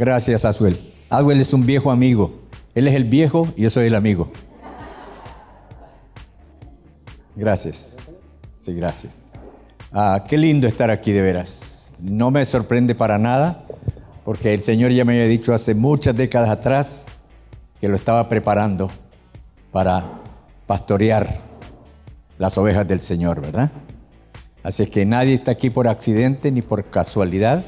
Gracias, Aswell. Aswell es un viejo amigo. Él es el viejo y yo soy el amigo. Gracias. Sí, gracias. Qué lindo estar aquí, de veras. No me sorprende para nada, porque el Señor ya me había dicho hace muchas décadas atrás que lo estaba preparando para pastorear las ovejas del Señor, ¿verdad? Así que nadie está aquí por accidente ni por casualidad.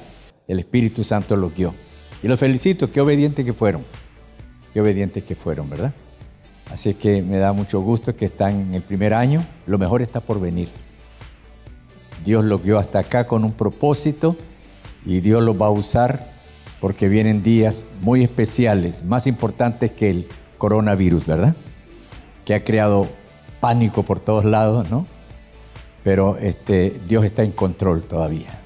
El Espíritu Santo los guió. Y los felicito, qué obedientes que fueron. Qué obedientes que fueron, ¿verdad? Así que me da mucho gusto que están en el primer año. Lo mejor está por venir. Dios los guió hasta acá con un propósito y Dios los va a usar porque vienen días muy especiales, más importantes que el coronavirus, ¿verdad? Que ha creado pánico por todos lados, ¿no? Pero Dios está en control todavía.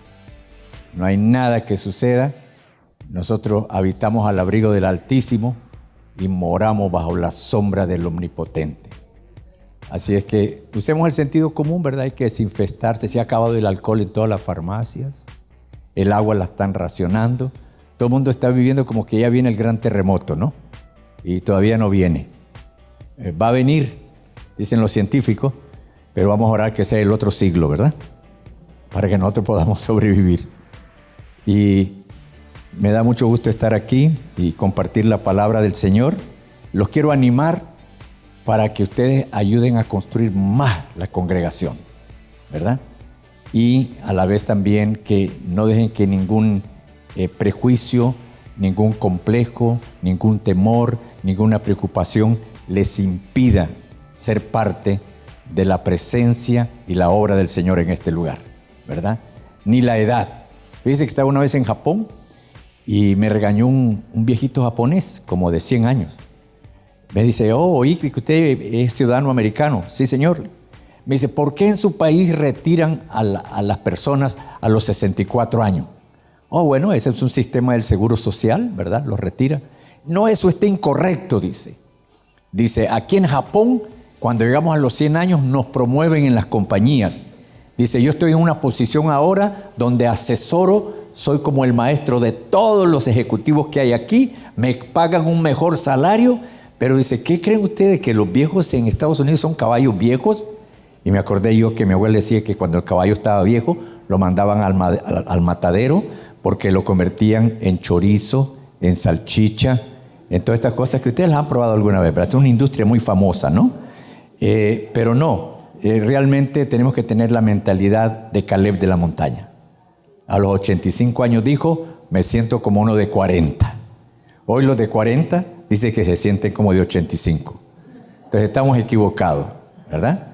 No hay nada que suceda. Nosotros habitamos al abrigo del Altísimo y moramos bajo la sombra del Omnipotente. Así es que usemos el sentido común, ¿verdad? Hay que desinfestarse. Se ha acabado el alcohol en todas las farmacias. El agua la están racionando. Todo el mundo está viviendo como que ya viene el gran terremoto, ¿no? Y todavía no viene. Va a venir, dicen los científicos, pero vamos a orar que sea el otro siglo, ¿verdad? Para que nosotros podamos sobrevivir. Y me da mucho gusto estar aquí y compartir la palabra del Señor. Los quiero animar para que ustedes ayuden a construir más la congregación, ¿verdad? Y a la vez también que no dejen que ningún prejuicio, ningún complejo, ningún temor, ninguna preocupación les impida ser parte de la presencia y la obra del Señor en este lugar, ¿verdad? Ni la edad. Fíjense que estaba una vez en Japón y me regañó un viejito japonés, como de 100 años. Me dice, oí que usted es ciudadano americano. Sí, señor. Me dice, ¿por qué en su país retiran a las personas a los 64 años? Bueno, ese es un sistema del seguro social, ¿verdad? Los retira. No, eso está incorrecto, dice. Dice, aquí en Japón, cuando llegamos a los 100 años, nos promueven en las compañías. Dice, yo estoy en una posición ahora donde asesoro, soy como el maestro de todos los ejecutivos que hay aquí, me pagan un mejor salario, pero dice, ¿qué creen ustedes que los viejos en Estados Unidos son caballos viejos? Y me acordé yo que mi abuela decía que cuando el caballo estaba viejo, lo mandaban al matadero porque lo convertían en chorizo, en salchicha, en todas estas cosas que ustedes las han probado alguna vez, ¿verdad? Es una industria muy famosa, ¿no? Pero no, realmente tenemos que tener la mentalidad de Caleb de la montaña. A los 85 años dijo, me siento como uno de 40. Hoy los de 40 dice que se sienten como de 85. Entonces estamos equivocados, ¿verdad?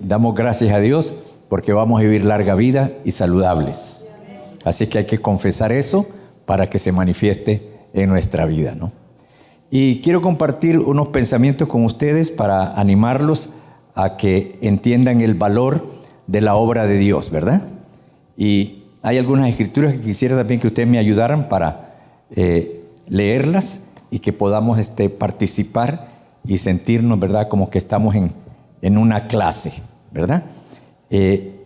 Damos gracias a Dios porque vamos a vivir larga vida y saludables. Así que hay que confesar eso para que se manifieste en nuestra vida, ¿no? Y quiero compartir unos pensamientos con ustedes para animarlos a que entiendan el valor de la obra de Dios, ¿verdad? Y hay algunas escrituras que quisiera también que ustedes me ayudaran para leerlas y que podamos participar y sentirnos, ¿verdad? Como que estamos en una clase, ¿verdad?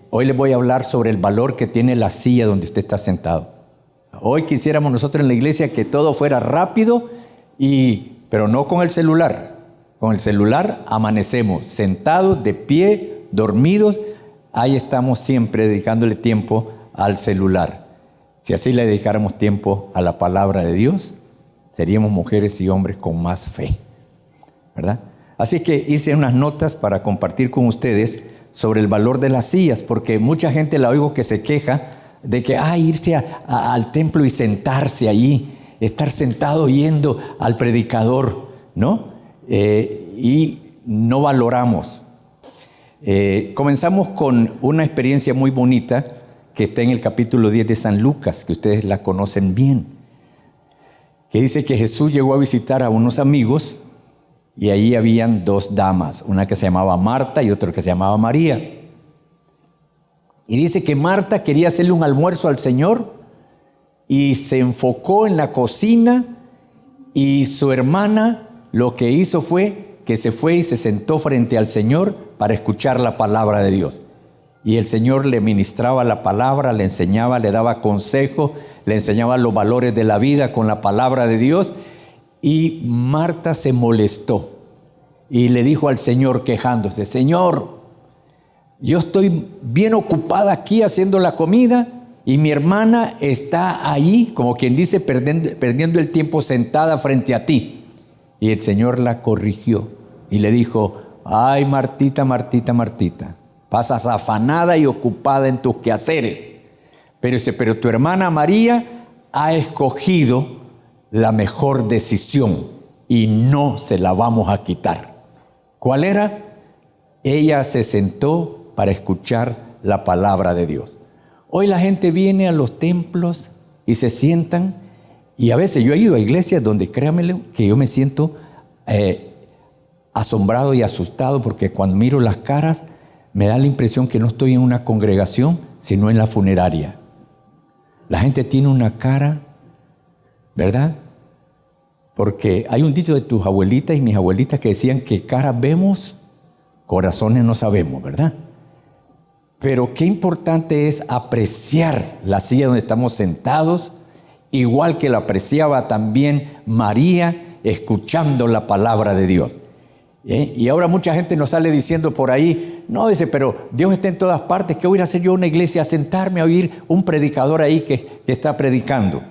Hoy les voy a hablar sobre el valor que tiene la silla donde usted está sentado. Hoy quisiéramos nosotros en la iglesia que todo fuera rápido, pero no con el celular. Con el celular amanecemos sentados, de pie, dormidos. Ahí estamos siempre dedicándole tiempo al celular. Si así le dedicáramos tiempo a la palabra de Dios, seríamos mujeres y hombres con más fe, ¿verdad? Así que hice unas notas para compartir con ustedes sobre el valor de las sillas, porque mucha gente la oigo que se queja de que irse al templo y sentarse allí, estar sentado oyendo al predicador, ¿no? Y no valoramos. Comenzamos con una experiencia muy bonita que está en el capítulo 10 de San Lucas, que ustedes la conocen bien, que dice que Jesús llegó a visitar a unos amigos y ahí habían dos damas, una que se llamaba Marta y otra que se llamaba María. Y dice que Marta quería hacerle un almuerzo al Señor y se enfocó en la cocina, y su hermana lo que hizo fue que se fue y se sentó frente al Señor para escuchar la palabra de Dios. Y el Señor le ministraba la palabra, le enseñaba, le daba consejo, le enseñaba los valores de la vida con la palabra de Dios. Y Marta se molestó y le dijo al Señor quejándose: Señor, yo estoy bien ocupada aquí haciendo la comida y mi hermana está ahí, como quien dice, perdiendo el tiempo sentada frente a ti. Y el Señor la corrigió y le dijo: ay, Martita, Martita, Martita, pasas afanada y ocupada en tus quehaceres. Pero tu hermana María ha escogido la mejor decisión y no se la vamos a quitar. ¿Cuál era? Ella se sentó para escuchar la palabra de Dios. Hoy la gente viene a los templos y se sientan, y a veces yo he ido a iglesias donde, créanmelo, que yo me siento asombrado y asustado, porque cuando miro las caras me da la impresión que no estoy en una congregación, sino en la funeraria. La gente tiene una cara, ¿verdad? Porque hay un dicho de tus abuelitas y mis abuelitas que decían que caras vemos, corazones no sabemos, ¿verdad? Pero qué importante es apreciar la silla donde estamos sentados, igual que la apreciaba también María, escuchando la palabra de Dios. Y ahora mucha gente nos sale diciendo por ahí: no, dice, pero Dios está en todas partes, ¿qué voy a hacer yo a una iglesia a sentarme a oír un predicador ahí que está predicando?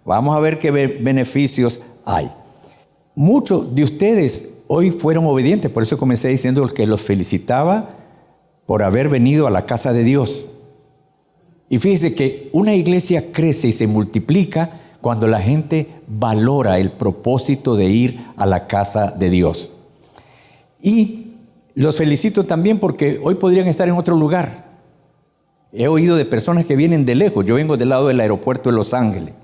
Vamos a ver qué beneficios hay. Muchos de ustedes hoy fueron obedientes, por eso comencé diciendo que los felicitaba por haber venido a la casa de Dios. Y fíjese que una iglesia crece y se multiplica cuando la gente valora el propósito de ir a la casa de Dios. Y los felicito también porque hoy podrían estar en otro lugar. He oído de personas que vienen de lejos. Yo vengo del lado del aeropuerto de Los Ángeles.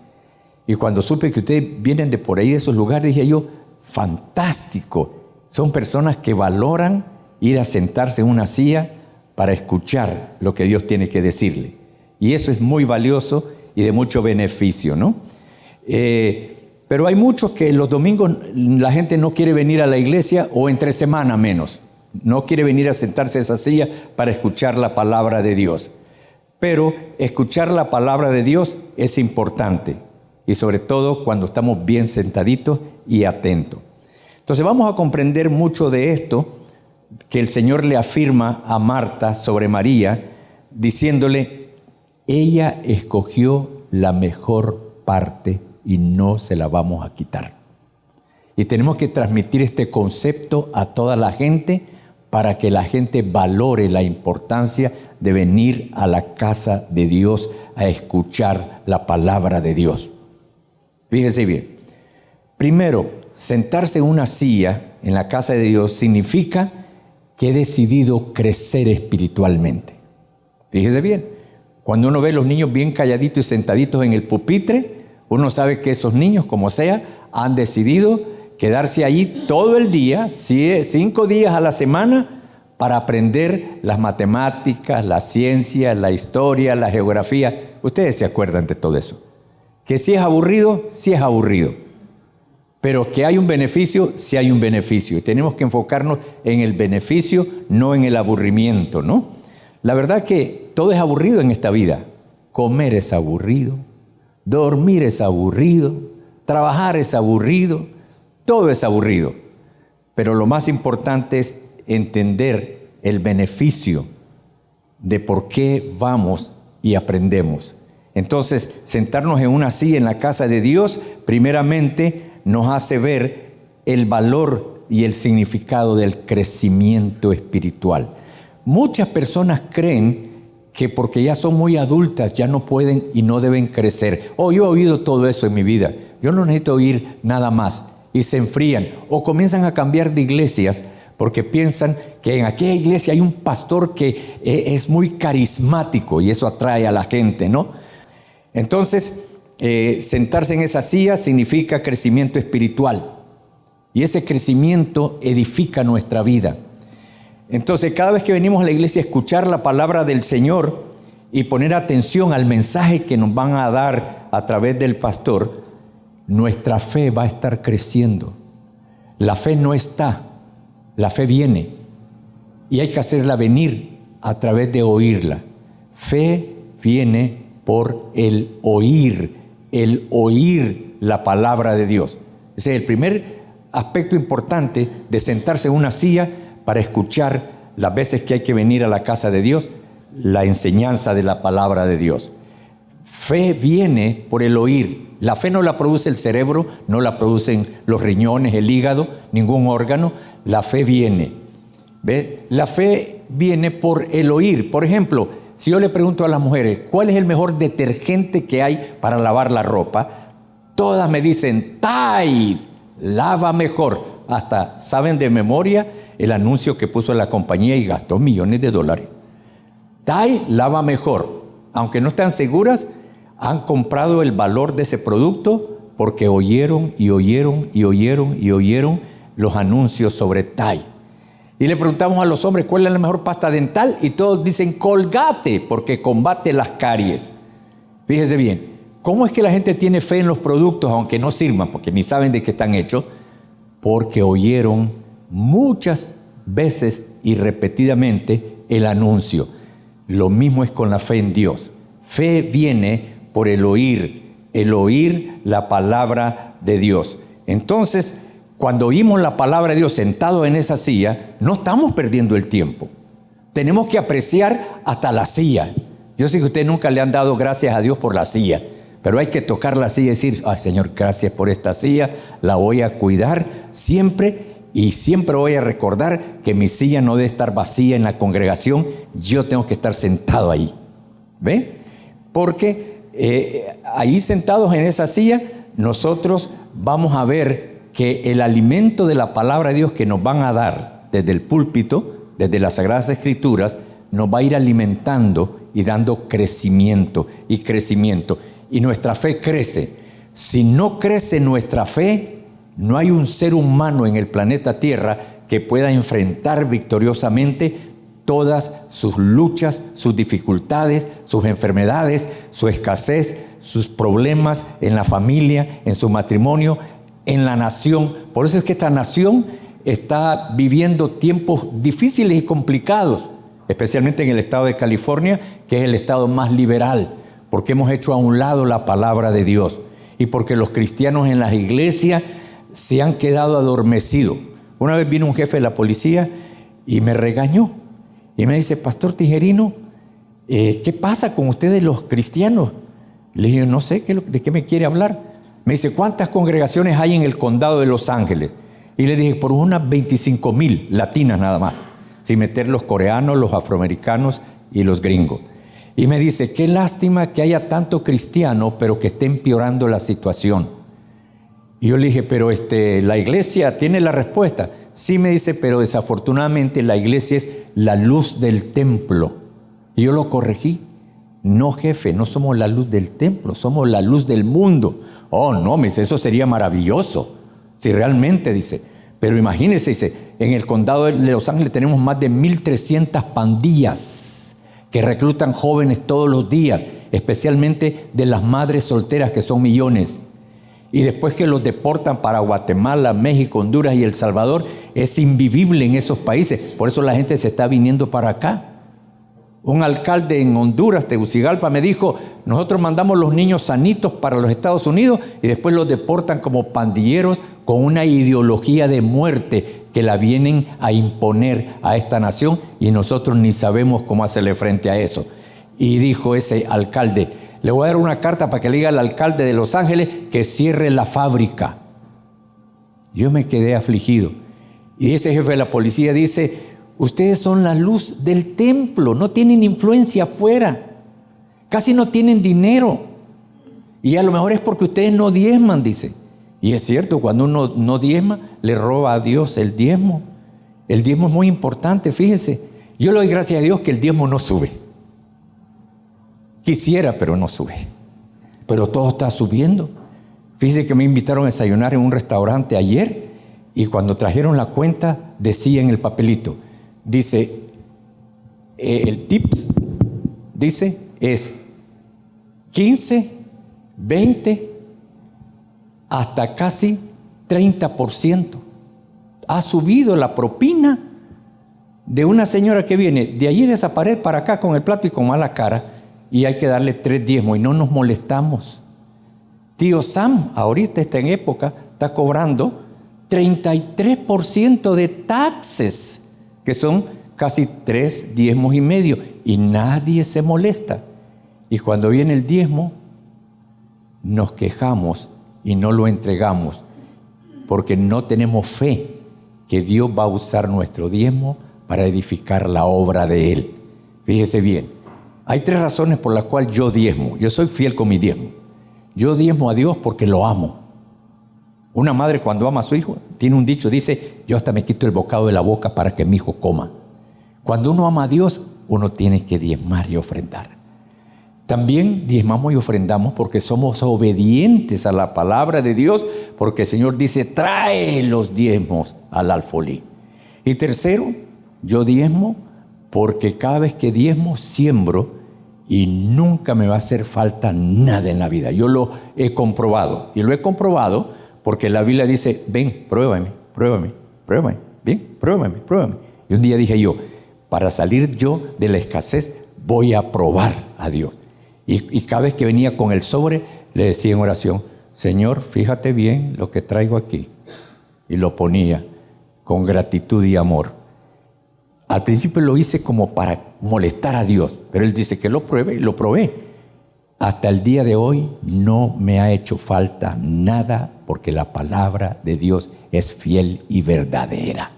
Y cuando supe que ustedes vienen de por ahí, de esos lugares, dije yo: fantástico. Son personas que valoran ir a sentarse en una silla para escuchar lo que Dios tiene que decirle. Y eso es muy valioso y de mucho beneficio, ¿no? Pero hay muchos que los domingos la gente no quiere venir a la iglesia, o entre semana menos. No quiere venir a sentarse a esa silla para escuchar la palabra de Dios. Pero escuchar la palabra de Dios es importante. Y sobre todo cuando estamos bien sentaditos y atentos. Entonces vamos a comprender mucho de esto que el Señor le afirma a Marta sobre María, diciéndole: ella escogió la mejor parte y no se la vamos a quitar. Y tenemos que transmitir este concepto a toda la gente para que la gente valore la importancia de venir a la casa de Dios a escuchar la palabra de Dios. Fíjese bien. Primero, sentarse en una silla en la casa de Dios significa que he decidido crecer espiritualmente. Fíjese bien. Cuando uno ve a los niños bien calladitos y sentaditos en el pupitre, uno sabe que esos niños, como sea, han decidido quedarse allí todo el día, 5 días a la semana, para aprender las matemáticas, la ciencia, la historia, la geografía. Ustedes se acuerdan de todo eso. Que si es aburrido, sí es aburrido. Pero que hay un beneficio, sí hay un beneficio. Y tenemos que enfocarnos en el beneficio, no en el aburrimiento, ¿no? La verdad que todo es aburrido en esta vida. Comer es aburrido, dormir es aburrido, trabajar es aburrido, todo es aburrido. Pero lo más importante es entender el beneficio de por qué vamos y aprendemos. Entonces, sentarnos en una silla en la casa de Dios, primeramente nos hace ver el valor y el significado del crecimiento espiritual. Muchas personas creen que porque ya son muy adultas ya no pueden y no deben crecer. Yo he oído todo eso en mi vida. Yo no necesito oír nada más. Y se enfrían o comienzan a cambiar de iglesias porque piensan que en aquella iglesia hay un pastor que es muy carismático y eso atrae a la gente, ¿no? Entonces, sentarse en esa silla significa crecimiento espiritual. Y ese crecimiento edifica nuestra vida. Entonces, cada vez que venimos a la iglesia a escuchar la palabra del Señor y poner atención al mensaje que nos van a dar a través del pastor, nuestra fe va a estar creciendo. La fe no está, la fe viene. Y hay que hacerla venir a través de oírla. Fe viene por el oír el oír la palabra de Dios. Ese es el primer aspecto importante de sentarse en una silla para escuchar las veces que hay que venir a la casa de Dios, la enseñanza de la palabra de Dios. Fe viene por el oír. La fe no la produce el cerebro, no la producen los riñones, el hígado, ningún órgano. La fe viene. ¿Ve? La fe viene por el oír. Por ejemplo, si yo le pregunto a las mujeres, ¿cuál es el mejor detergente que hay para lavar la ropa? Todas me dicen, Tide, lava mejor. Hasta saben de memoria el anuncio que puso la compañía y gastó millones de dólares. Tide, lava mejor. Aunque no están seguras, han comprado el valor de ese producto porque oyeron los anuncios sobre Tide. Y le preguntamos a los hombres cuál es la mejor pasta dental y todos dicen Colgate porque combate las caries. Fíjese bien, ¿cómo es que la gente tiene fe en los productos aunque no sirvan? Porque ni saben de qué están hechos. Porque oyeron muchas veces y repetidamente el anuncio. Lo mismo es con la fe en Dios. Fe viene por el oír la palabra de Dios. Entonces, cuando oímos la palabra de Dios sentado en esa silla, no estamos perdiendo el tiempo. Tenemos que apreciar hasta la silla. Yo sé que ustedes nunca le han dado gracias a Dios por la silla, pero hay que tocar la silla y decir, ay Señor, gracias por esta silla, la voy a cuidar siempre y siempre voy a recordar que mi silla no debe estar vacía en la congregación, yo tengo que estar sentado ahí. ¿Ve? Porque ahí sentados en esa silla, nosotros vamos a ver que el alimento de la palabra de Dios que nos van a dar desde el púlpito, desde las Sagradas Escrituras, nos va a ir alimentando y dando crecimiento y crecimiento. Y nuestra fe crece. Si no crece nuestra fe, no hay un ser humano en el planeta Tierra que pueda enfrentar victoriosamente todas sus luchas, sus dificultades, sus enfermedades, su escasez, sus problemas en la familia, en su matrimonio, en la nación. Por eso es que esta nación está viviendo tiempos difíciles y complicados, especialmente en el estado de California, que es el estado más liberal, porque hemos hecho a un lado la palabra de Dios y porque los cristianos en las iglesias se han quedado adormecidos. Una vez vino un jefe de la policía y me regañó y me dice, Pastor Tijerino, ¿qué pasa con ustedes los cristianos? Le dije, no sé, ¿de qué me quiere hablar? Me dice, ¿cuántas congregaciones hay en el condado de Los Ángeles? Y le dije, por unas 25,000 latinas nada más, sin meter los coreanos, los afroamericanos y los gringos. Y me dice, qué lástima que haya tanto cristiano, pero que esté empeorando la situación. Y yo le dije, pero la iglesia tiene la respuesta. Sí, me dice, pero desafortunadamente la iglesia es la luz del templo. Y yo lo corregí. No, jefe, no somos la luz del templo, somos la luz del mundo. Oh, no, me dice, eso sería maravilloso. Si realmente, dice, pero imagínese, dice, en el condado de Los Ángeles tenemos más de 1,300 pandillas que reclutan jóvenes todos los días, especialmente de las madres solteras, que son millones. Y después que los deportan para Guatemala, México, Honduras y El Salvador, es invivible en esos países. Por eso la gente se está viniendo para acá. Un alcalde en Honduras, Tegucigalpa, me dijo, nosotros mandamos los niños sanitos para los Estados Unidos y después los deportan como pandilleros con una ideología de muerte que la vienen a imponer a esta nación y nosotros ni sabemos cómo hacerle frente a eso. Y dijo ese alcalde, le voy a dar una carta para que le diga al alcalde de Los Ángeles que cierre la fábrica. Yo me quedé afligido. Y ese jefe de la policía dice, ustedes son la luz del templo, no tienen influencia afuera, casi no tienen dinero. Y a lo mejor es porque ustedes no diezman, dice. Y es cierto, cuando uno no diezma, le roba a Dios el diezmo. El diezmo es muy importante, fíjese. Yo le doy gracias a Dios que el diezmo no sube. Quisiera, pero no sube. Pero todo está subiendo. Fíjese que me invitaron a desayunar en un restaurante ayer y cuando trajeron la cuenta decía en el papelito, dice, el tips, dice, es 15, 20, hasta casi 30%. Ha subido la propina de una señora que viene de allí de esa pared para acá con el plato y con mala cara y hay que darle 3 diezmos y no nos molestamos. Tío Sam, ahorita está en época, está cobrando 33% de taxes, que son casi 3 diezmos y medio, y nadie se molesta. Y cuando viene el diezmo, nos quejamos y no lo entregamos, porque no tenemos fe que Dios va a usar nuestro diezmo para edificar la obra de Él. Fíjese bien, hay 3 razones por las cuales yo diezmo. Yo soy fiel con mi diezmo. Yo diezmo a Dios porque lo amo. Una madre cuando ama a su hijo, tiene un dicho, dice, yo hasta me quito el bocado de la boca para que mi hijo coma. Cuando uno ama a Dios, uno tiene que diezmar y ofrendar. También diezmamos y ofrendamos porque somos obedientes a la palabra de Dios, porque el Señor dice, trae los diezmos al alfolí. Y tercero, yo diezmo porque cada vez que diezmo, siembro y nunca me va a hacer falta nada en la vida. Yo lo he comprobado, y lo he comprobado porque la Biblia dice, ven, pruébame, ven, pruébame. Y un día dije yo, para salir yo de la escasez, voy a probar a Dios. Y cada vez que venía con el sobre, le decía en oración, Señor, fíjate bien lo que traigo aquí. Y lo ponía con gratitud y amor. Al principio lo hice como para molestar a Dios, pero Él dice que lo pruebe, y lo probé. Hasta el día de hoy no me ha hecho falta nada, porque la palabra de Dios es fiel y verdadera.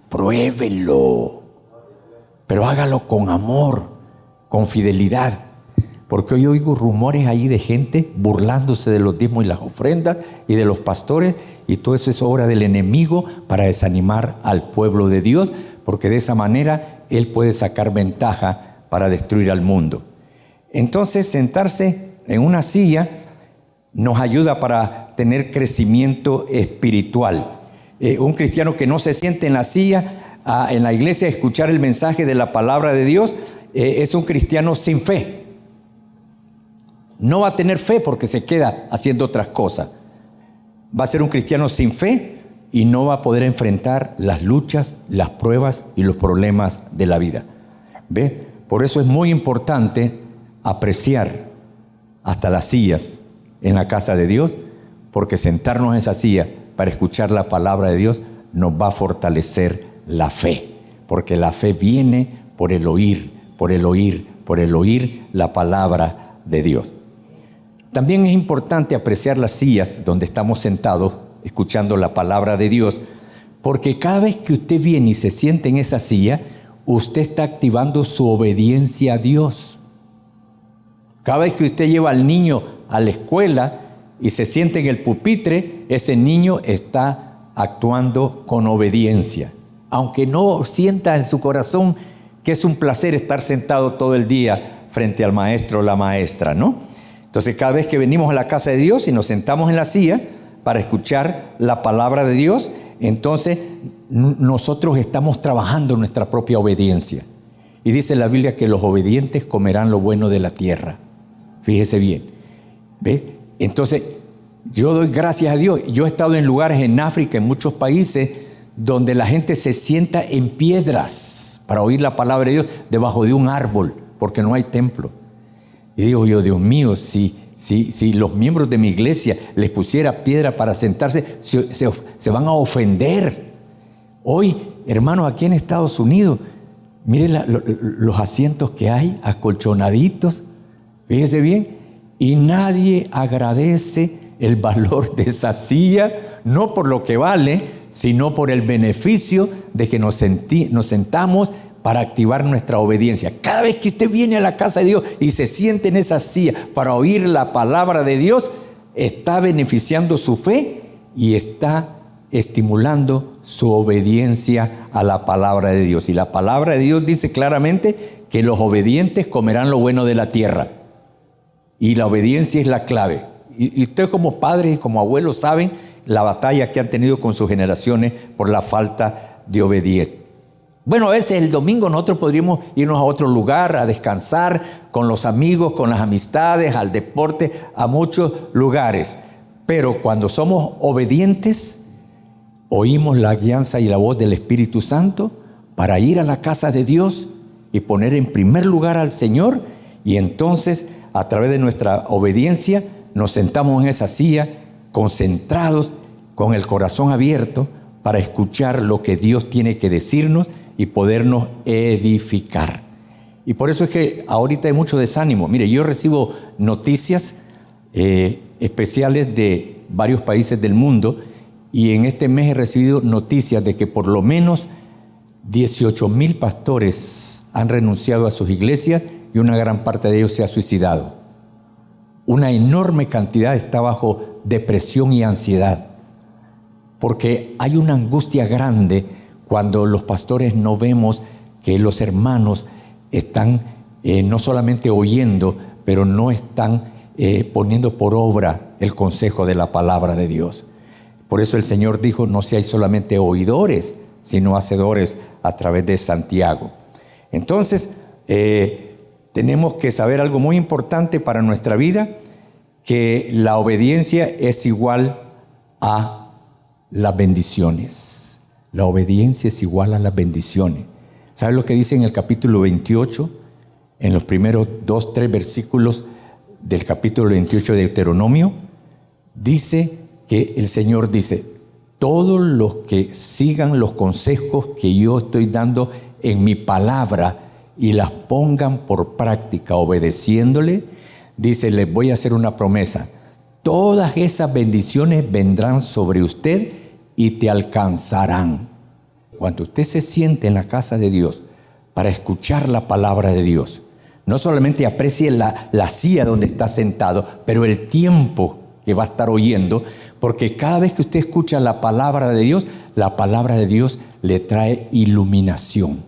Pruébelo, pero hágalo con amor, con fidelidad. Porque hoy oigo rumores ahí de gente burlándose de los diezmos y las ofrendas y de los pastores, y todo eso es obra del enemigo para desanimar al pueblo de Dios, porque de esa manera él puede sacar ventaja para destruir al mundo. Entonces, sentarse en una silla nos ayuda para tener crecimiento espiritual. Un cristiano que no se siente en la silla, en la iglesia, a escuchar el mensaje de la palabra de Dios, es un cristiano sin fe. No va a tener fe porque se queda haciendo otras cosas. Va a ser un cristiano sin fe y no va a poder enfrentar las luchas, las pruebas y los problemas de la vida. ¿Ves? Por eso es muy importante apreciar hasta las sillas en la casa de Dios, porque sentarnos en esa silla para escuchar la palabra de Dios nos va a fortalecer la fe, porque la fe viene por el oír la palabra de Dios. También es importante apreciar las sillas donde estamos sentados escuchando la palabra de Dios, porque cada vez que usted viene y se siente en esa silla, usted está activando su obediencia a Dios. Cada vez que usted lleva al niño a la escuela y se siente en el pupitre, ese niño está actuando con obediencia, aunque no sienta en su corazón que es un placer estar sentado todo el día frente al maestro o la maestra, ¿no? Entonces, cada vez que venimos a la casa de Dios y nos sentamos en la silla para escuchar la palabra de Dios, entonces nosotros estamos trabajando nuestra propia obediencia. Y dice la Biblia que los obedientes comerán lo bueno de la tierra. Fíjese bien, ¿ves? Entonces, yo doy gracias a Dios. Yo he estado en lugares en África, en muchos países, donde la gente se sienta en piedras para oír la palabra de Dios debajo de un árbol, porque no hay templo. Y digo yo, Dios mío, si los miembros de mi iglesia les pusiera piedra para sentarse, se van a ofender. Hoy, hermanos, aquí en Estados Unidos, miren los asientos que hay, acolchonaditos, fíjese bien, y nadie agradece el valor de esa silla, no por lo que vale, sino por el beneficio de que nos sentamos para activar nuestra obediencia. Cada vez que usted viene a la casa de Dios y se siente en esa silla para oír la palabra de Dios, está beneficiando su fe y está estimulando su obediencia a la palabra de Dios. Y la palabra de Dios dice claramente que los obedientes comerán lo bueno de la tierra. Y la obediencia es la clave. Y ustedes como padres y como abuelos saben la batalla que han tenido con sus generaciones por la falta de obediencia. Bueno, a veces el domingo nosotros podríamos irnos a otro lugar a descansar con los amigos, con las amistades, al deporte, a muchos lugares. Pero cuando somos obedientes, oímos la guianza y la voz del Espíritu Santo para ir a la casa de Dios y poner en primer lugar al Señor, y entonces a través de nuestra obediencia nos sentamos en esa silla concentrados, con el corazón abierto, para escuchar lo que Dios tiene que decirnos y podernos edificar. Y por eso es que ahorita hay mucho desánimo. Mire, yo recibo noticias especiales de varios países del mundo, y en este mes he recibido noticias de que por lo menos 18,000 pastores han renunciado a sus iglesias y una gran parte de ellos se ha suicidado. Una enorme cantidad está bajo depresión y ansiedad, porque hay una angustia grande cuando los pastores no vemos que los hermanos están no solamente oyendo, pero no están poniendo por obra el consejo de la palabra de Dios. Por eso el Señor dijo: no seáis solamente oidores, sino hacedores, a través de Santiago. Entonces, tenemos que saber algo muy importante para nuestra vida, que la obediencia es igual a las bendiciones. La obediencia es igual a las bendiciones. ¿Sabe lo que dice en el capítulo 28? En los primeros 2-3 versículos del capítulo 28 de Deuteronomio, dice que el Señor dice: todos los que sigan los consejos que yo estoy dando en mi palabra y las pongan por práctica obedeciéndole, dice, les voy a hacer una promesa: todas esas bendiciones vendrán sobre usted y te alcanzarán. Cuando usted se siente en la casa de Dios para escuchar la palabra de Dios, no solamente aprecie la silla donde está sentado, pero el tiempo que va a estar oyendo, porque cada vez que usted escucha la palabra de Dios, la palabra de Dios le trae iluminación.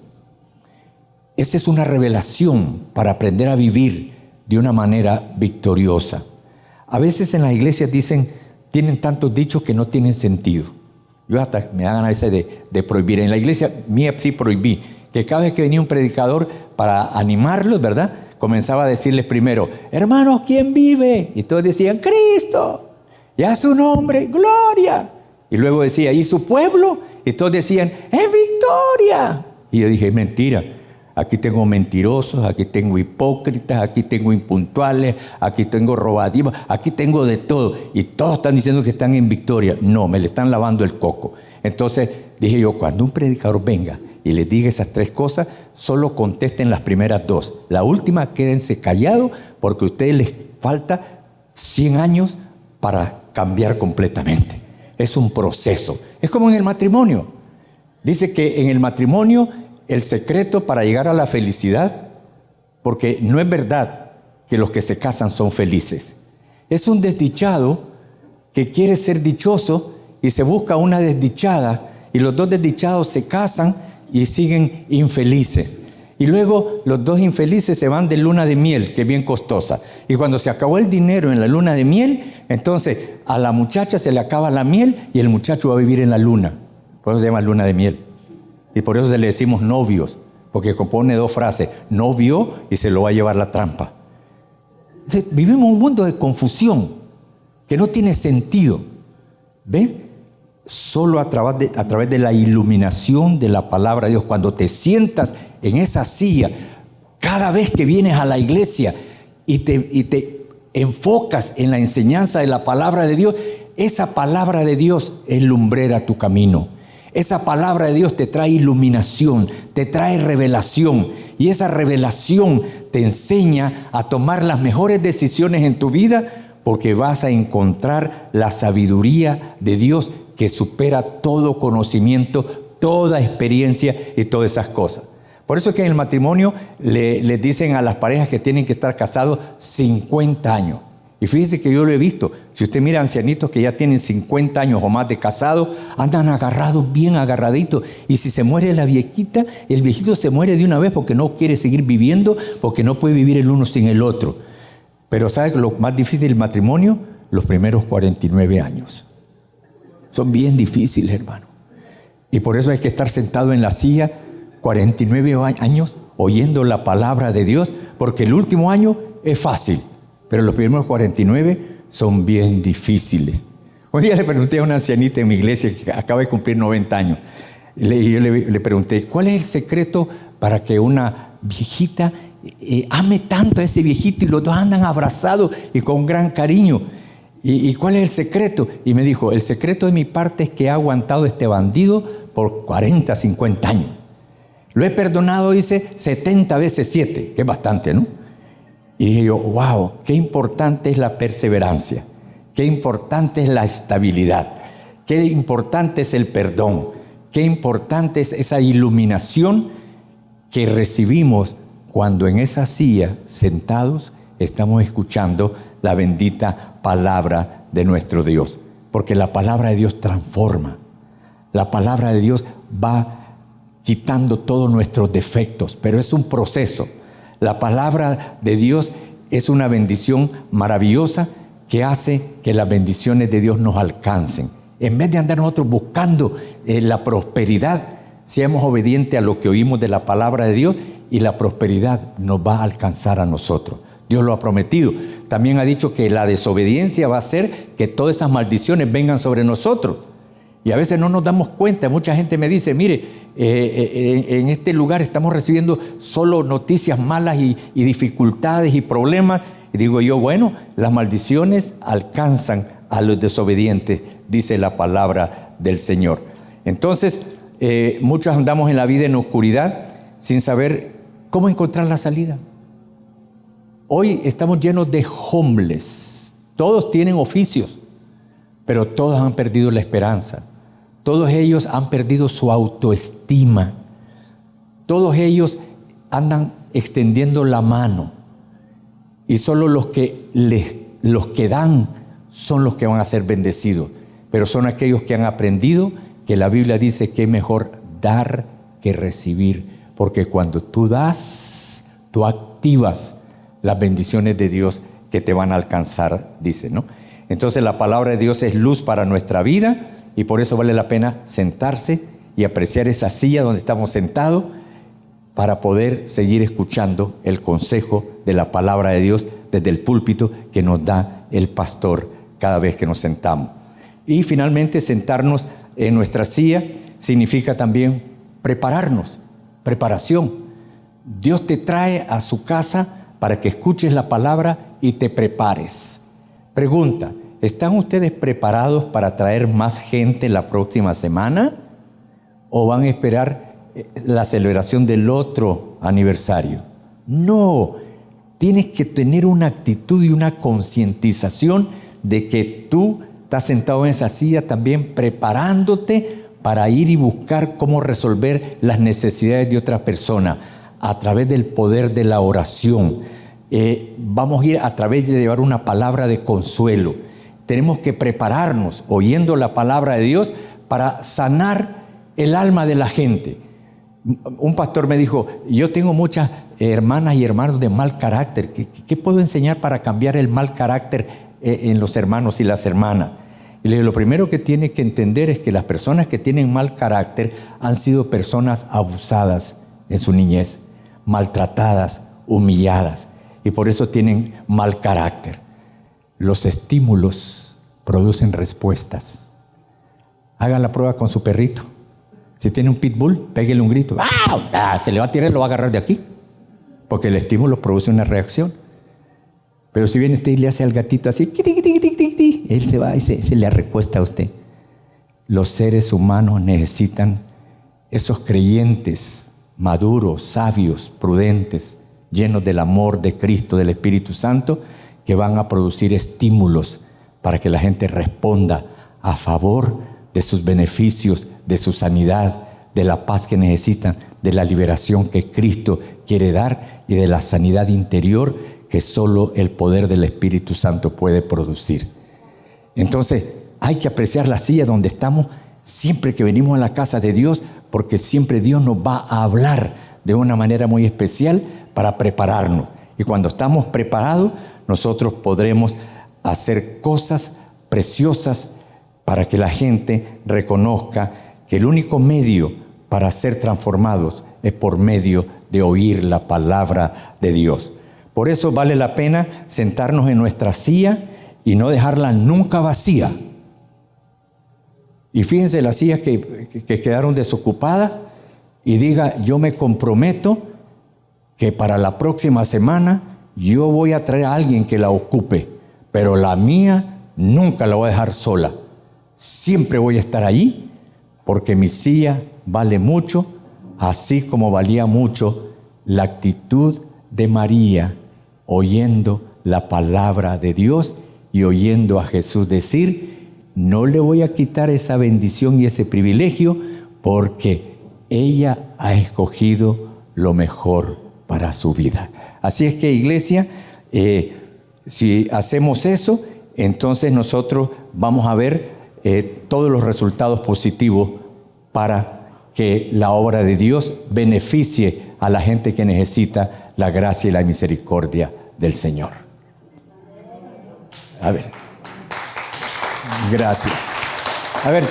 Esa es una revelación para aprender a vivir de una manera victoriosa. A veces en las iglesias tienen tantos dichos que no tienen sentido. Yo hasta me dan a veces de prohibir. En la iglesia mía sí prohibí que cada vez que venía un predicador, para animarlos, ¿verdad?, comenzaba a decirles primero: hermanos, ¿quién vive? Y todos decían: Cristo. Y a su nombre, gloria. Y luego decía: ¿y su pueblo? Y todos decían: ¡en victoria! Y yo dije: mentira. Aquí tengo mentirosos, aquí tengo hipócritas, aquí tengo impuntuales, aquí tengo robadivos, aquí tengo de todo. Y todos están diciendo que están en victoria. No, me le están lavando el coco. Entonces dije yo: cuando un predicador venga y les diga esas 3 cosas, solo contesten las primeras 2. La última, quédense callados, porque a ustedes les falta 100 años para cambiar completamente. Es un proceso. Es como en el matrimonio. Dice que en el matrimonio el secreto para llegar a la felicidad, porque no es verdad que los que se casan son felices. Es un desdichado que quiere ser dichoso y se busca una desdichada, y los 2 desdichados se casan y siguen infelices. Y luego los 2 infelices se van de luna de miel, que es bien costosa. Y cuando se acabó el dinero en la luna de miel, entonces a la muchacha se le acaba la miel y el muchacho va a vivir en la luna. Por eso se llama luna de miel. Y por eso se le decimos novios, porque compone 2 frases: no vio y se lo va a llevar la trampa. Entonces, vivimos un mundo de confusión que no tiene sentido. ¿Ven? Solo a través de la iluminación de la palabra de Dios, cuando te sientas en esa silla, cada vez que vienes a la iglesia y te enfocas en la enseñanza de la palabra de Dios, esa palabra de Dios es lumbrera a tu camino. Esa palabra de Dios te trae iluminación, te trae revelación, y esa revelación te enseña a tomar las mejores decisiones en tu vida, porque vas a encontrar la sabiduría de Dios que supera todo conocimiento, toda experiencia y todas esas cosas. Por eso es que en el matrimonio les dicen a las parejas que tienen que estar casados 50 años. Y fíjese que yo lo he visto. Si usted mira ancianitos que ya tienen 50 años o más de casados, andan agarrados, bien agarraditos. Y si se muere la viejita, el viejito se muere de una vez porque no quiere seguir viviendo, porque no puede vivir el uno sin el otro. Pero ¿sabe lo más difícil del matrimonio? Los primeros 49 años. Son bien difíciles, hermano. Y por eso hay que estar sentado en la silla 49 años oyendo la palabra de Dios, porque el último año es fácil, pero los primeros 49 son bien difíciles. Un día le pregunté a una ancianita en mi iglesia que acaba de cumplir 90 años. Y yo le pregunté: ¿cuál es el secreto para que una viejita ame tanto a ese viejito y los dos andan abrazados y con gran cariño. ¿Y cuál es el secreto? Y me dijo, el secreto de mi parte es que he aguantado a este bandido por 40, 50 años. Lo he perdonado, dice, 70 veces 7, que es bastante, ¿no? Y dije yo, wow, qué importante es la perseverancia, qué importante es la estabilidad, qué importante es el perdón, qué importante es esa iluminación que recibimos cuando en esa silla, sentados, estamos escuchando la bendita palabra de nuestro Dios. Porque la palabra de Dios transforma. La palabra de Dios va quitando todos nuestros defectos, pero es un proceso. La palabra de Dios es una bendición maravillosa que hace que las bendiciones de Dios nos alcancen. En vez de andar nosotros buscando la prosperidad, seamos obedientes a lo que oímos de la palabra de Dios y la prosperidad nos va a alcanzar a nosotros. Dios lo ha prometido. También ha dicho que la desobediencia va a hacer que todas esas maldiciones vengan sobre nosotros. Y a veces no nos damos cuenta. Mucha gente me dice, mire, en este lugar estamos recibiendo solo noticias malas y dificultades y problemas. Y digo yo, bueno, las maldiciones alcanzan a los desobedientes, dice la palabra del Señor. Entonces, muchos andamos en la vida en oscuridad sin saber cómo encontrar la salida. Hoy estamos llenos de homeless. Todos tienen oficios, pero todos han perdido la esperanza. Todos ellos han perdido su autoestima. Todos ellos andan extendiendo la mano. Y solo los que dan son los que van a ser bendecidos. Pero son aquellos que han aprendido que la Biblia dice que es mejor dar que recibir. Porque cuando tú das, tú activas las bendiciones de Dios que te van a alcanzar, dice, ¿no? Entonces la palabra de Dios es luz para nuestra vida y por eso vale la pena sentarse y apreciar esa silla donde estamos sentados para poder seguir escuchando el consejo de la palabra de Dios desde el púlpito que nos da el pastor cada vez que nos sentamos. Y finalmente sentarnos en nuestra silla significa también prepararnos, preparación. Dios te trae a su casa para que escuches la palabra y te prepares. Pregunta, ¿están ustedes preparados para traer más gente la próxima semana? ¿O van a esperar la celebración del otro aniversario? No, tienes que tener una actitud y una concientización de que tú estás sentado en esa silla también preparándote para ir y buscar cómo resolver las necesidades de otra persona a través del poder de la oración. Vamos a ir a través de llevar una palabra de consuelo. Tenemos que prepararnos oyendo la palabra de Dios para sanar el alma de la gente. Un pastor me dijo, yo tengo muchas hermanas y hermanos de mal carácter. ¿Qué puedo enseñar para cambiar el mal carácter en los hermanos y las hermanas? Y le digo, lo primero que tiene que entender es que las personas que tienen mal carácter han sido personas abusadas en su niñez, maltratadas, humilladas, y por eso tienen mal carácter. Los estímulos producen respuestas. Hagan la prueba con su perrito. Si tiene un pitbull, pégale un grito. ¡Ah! Se le va a tirar y lo va a agarrar de aquí, porque el estímulo produce una reacción. Pero si viene usted y le hace al gatito así, él se va y se le recuesta a usted. Los seres humanos necesitan esos creyentes maduros, sabios, prudentes, llenos del amor de Cristo, del Espíritu Santo, que van a producir estímulos para que la gente responda a favor de sus beneficios, de su sanidad, de la paz que necesitan, de la liberación que Cristo quiere dar y de la sanidad interior que solo el poder del Espíritu Santo puede producir. Entonces, hay que apreciar la silla donde estamos siempre que venimos a la casa de Dios, porque siempre Dios nos va a hablar de una manera muy especial para prepararnos. Y cuando estamos preparados, nosotros podremos hacer cosas preciosas para que la gente reconozca que el único medio para ser transformados es por medio de oír la palabra de Dios. Por eso vale la pena sentarnos en nuestra silla y no dejarla nunca vacía. Y fíjense las sillas que quedaron desocupadas y diga, yo me comprometo que para la próxima semana yo voy a traer a alguien que la ocupe, pero la mía nunca la voy a dejar sola. Siempre voy a estar ahí porque mi silla vale mucho, así como valía mucho la actitud de María oyendo la palabra de Dios y oyendo a Jesús decir: no le voy a quitar esa bendición y ese privilegio porque ella ha escogido lo mejor para su vida. Así es que, iglesia, si hacemos eso, entonces nosotros vamos a ver todos los resultados positivos para que la obra de Dios beneficie a la gente que necesita la gracia y la misericordia del Señor. A ver. Gracias. A ver,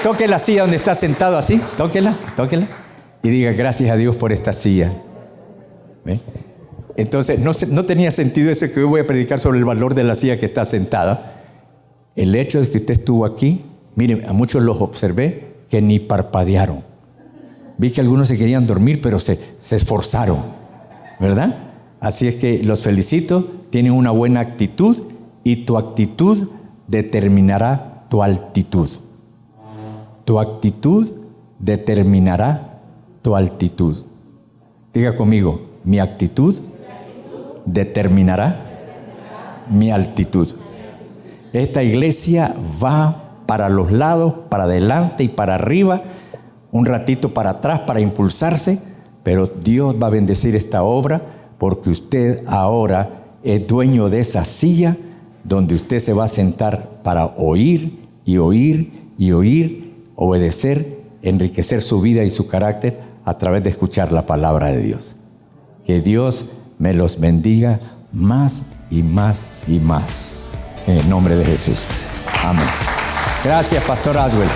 toque la silla donde está sentado así, tóquela. Y diga: gracias a Dios por esta silla. ¿Ve? Entonces, no tenía sentido eso que hoy voy a predicar sobre el valor de la silla que está sentada. El hecho de que usted estuvo aquí, miren, a muchos los observé que ni parpadearon. Vi que algunos se querían dormir, pero se esforzaron, ¿verdad? Así es que los felicito, tienen una buena actitud y tu actitud determinará tu altitud. Tu actitud determinará tu altitud. Diga conmigo: mi actitud determinará mi altitud. Esta iglesia va para los lados, para adelante y para arriba, un ratito para atrás para impulsarse, pero Dios va a bendecir esta obra porque usted ahora es dueño de esa silla donde usted se va a sentar para oír y oír y oír, obedecer, enriquecer su vida y su carácter a través de escuchar la palabra de Dios. Que Dios me los bendiga más y más y más. En el nombre de Jesús. Amén. Gracias, Pastor Aswell.